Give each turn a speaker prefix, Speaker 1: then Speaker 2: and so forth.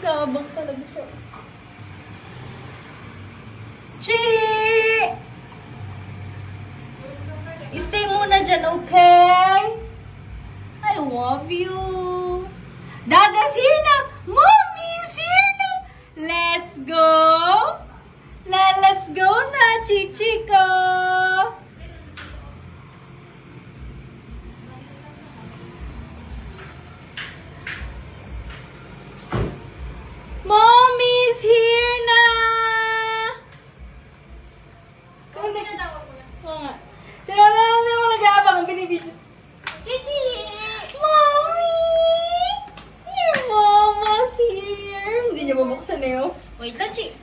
Speaker 1: Gabang talaga siya. Chi! Stay muna dyan, okay? I love you. Dada's here na! Mommy's here na! Let's go! Let's go na, Chichiko! Mommy's here na! Hindi mo nag-aabang. Binibidyo.
Speaker 2: Chichi!
Speaker 1: Mommy! Your mama's here. Hindi niya mabuksan eh, oh.
Speaker 2: Wait lang, Chi.